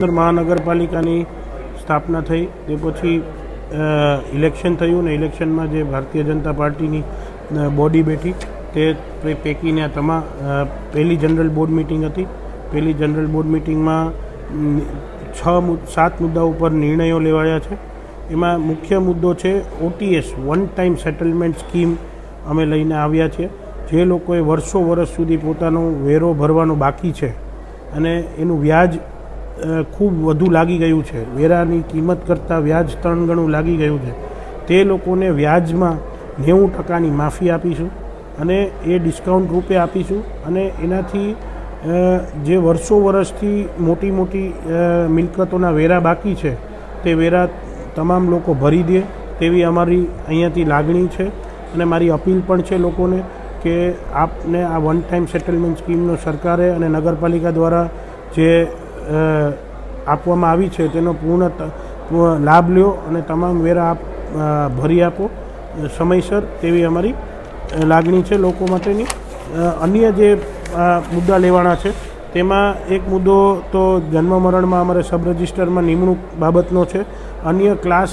મહાનગરપાલિકાની સ્થાપના થઈ તે પછી ઇલેક્શન થયું ને ઇલેક્શનમાં જે ભારતીય જનતા પાર્ટીની બોડી બેઠી તે પૈકીને પહેલી જનરલ બોર્ડ મિટિંગ હતી. પહેલી જનરલ બોર્ડ મિટિંગમાં 7 મુદ્દાઓ ઉપર નિર્ણયો લેવાયા છે. એમાં મુખ્ય મુદ્દો છે OTS one time settlement scheme અમે લઈને આવ્યા છીએ. જે લોકોએ વર્ષ સુધી પોતાનો વેરો ભરવાનો બાકી છે અને એનું વ્યાજ ખૂબ વધુ લાગી ગયું છે, વેરાની કિંમત કરતાં વ્યાજ 3 ગણું લાગી ગયું છે, તે લોકોને વ્યાજમાં 90% માફી આપીશું અને એ ડિસ્કાઉન્ટ રૂપે આપીશું. અને એનાથી જે વર્ષોથી મોટી મિલકતોના વેરા બાકી છે તે વેરા તમામ લોકો ભરી દે તેવી અમારી અહીંયાથી લાગણી છે. અને મારી અપીલ પણ છે લોકોને કે આપને આ વન ટાઈમ સેટલમેન્ટ સ્કીમનો સરકારે અને નગરપાલિકા દ્વારા જે આપવામાં આવી છે તેનો પૂર્ણ લાભ લ્યો અને તમામ વેરા આપ ભરી આપો સમયસર તેવી અમારી લાગણી છે લોકો માટેની. અન્ય જે મુદ્દા લેવાના છે તેમાં એક મુદ્દો તો જન્મ મરણમાં અમારે સબ રજિસ્ટરમાં નિમણૂક બાબતનો છે. અન્ય ક્લાસ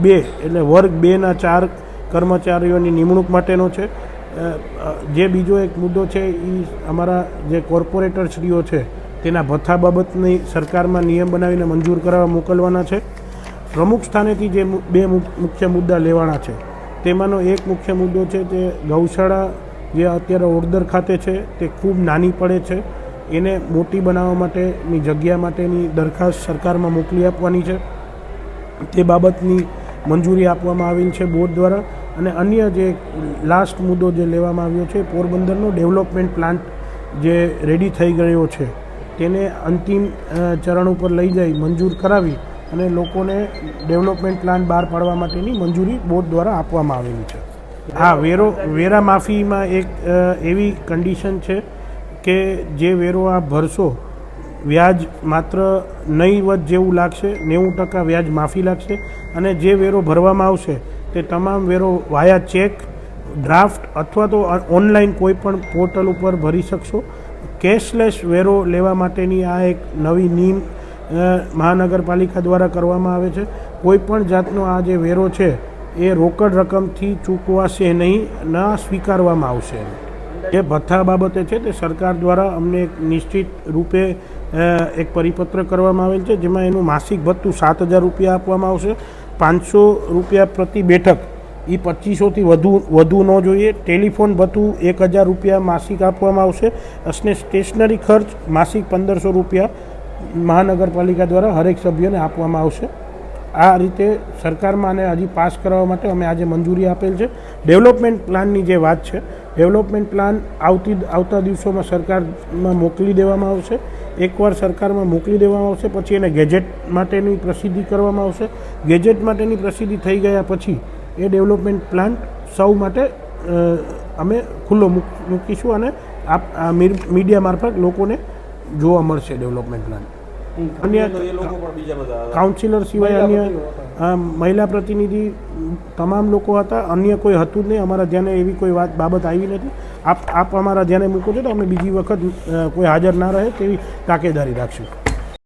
2 એટલે વર્ગ 2ના 4 કર્મચારીઓની નિમણૂક માટેનો છે. જે બીજો એક મુદ્દો છે એ અમારા જે કોર્પોરેટરશ્રીઓ છે તેના ભથ્થા બાબતની સરકારમાં નિયમ બનાવીને મંજૂર કરાવવા મોકલવાના છે. પ્રમુખ સ્થાનેથી જે 2 મુખ્ય મુદ્દા લેવાના છે તેમાંનો એક મુખ્ય મુદ્દો છે તે ગૌશાળા જે અત્યારે ઓડદર ખાતે છે તે ખૂબ નાની પડે છે, એને મોટી બનાવવા માટેની જગ્યા માટેની દરખાસ્ત સરકારમાં મોકલી આપવાની છે. તે બાબતની મંજૂરી આપવામાં આવેલ છે બોર્ડ દ્વારા. અને અન્ય જે લાસ્ટ મુદ્દો જે લેવામાં આવ્યો છે પોરબંદરનો ડેવલપમેન્ટ પ્લાન્ટ જે રેડી થઈ ગયો છે તેને અંતિમ ચરણ ઉપર લઈ જઈ મંજૂર કરાવી અને લોકોને ડેવલપમેન્ટ પ્લાન બહાર પાડવા માટેની મંજૂરી બોર્ડ દ્વારા આપવામાં આવેલી છે. હા, વેરા માફીમાં એક એવી કન્ડિશન છે કે જે વેરો આપ ભરશો વ્યાજ માત્ર નહીવત જેવું લાગશે, 90% વ્યાજ માફી લાગશે. અને જે વેરો ભરવામાં આવશે તે તમામ વેરો વાયા ચેક, ડ્રાફ્ટ અથવા તો ઓનલાઈન કોઈ પણ પોર્ટલ ઉપર ભરી શકશો. કેશલેસ વેરો લેવા માટેની આ એક નવી નીમ મહાનગરપાલિકા દ્વારા કરવામાં આવે છે. કોઈ પણ જાતનો આ જે વેરો છે એ રોકડ રકમથી ચૂકવાશે નહીં, ના સ્વીકારવામાં આવશે. જે ભથ્થા બાબતે છે તે સરકાર દ્વારા અમને એક નિશ્ચિત રૂપે એક પરિપત્ર કરવામાં આવેલ છે જેમાં એનું માસિક ભથ્થું 7,000 રૂપિયા આપવામાં આવશે. 500 રૂપિયા પ્રતિ બેઠક એ 2500થી વધુ ન જોઈએ. ટેલિફોન ભથ્થું 1,000 રૂપિયા માસિક આપવામાં આવશે. અને સ્ટેશનરી ખર્ચ માસિક 1,500 રૂપિયા મહાનગરપાલિકા દ્વારા હરેક સભ્યોને આપવામાં આવશે. આ રીતે સરકારમાં આને હજી પાસ કરાવવા માટે અમે આજે મંજૂરી આપેલ છે. ડેવલપમેન્ટ પ્લાનની જે વાત છે, ડેવલપમેન્ટ પ્લાન આવતા દિવસોમાં સરકારમાં મોકલી દેવામાં આવશે. એકવાર સરકારમાં મોકલી દેવામાં આવશે પછી એને ગેજેટ માટેની પ્રસિદ્ધિ કરવામાં આવશે. ગેજેટ માટેની પ્રસિદ્ધિ થઈ ગયા પછી એ ડેવલપમેન્ટ પ્લાન સૌ માટે અમે ખુલ્લો મૂકીશું અને મીડિયા મારફત લોકોને જોવા મળશે ડેવલપમેન્ટ પ્લાન. અન્ય કાઉન્સિલર સિવાય અન્ય મહિલા પ્રતિનિધિ તમામ લોકો હતા. અન્ય કોઈ હતું જ નહીં. અમારા ધ્યાને એવી કોઈ બાબત આવી નથી. આપ અમારા ધ્યાને મૂકો છો તો અમે બીજી વખત કોઈ હાજર ના રહે તેવી તાકેદારી રાખશું.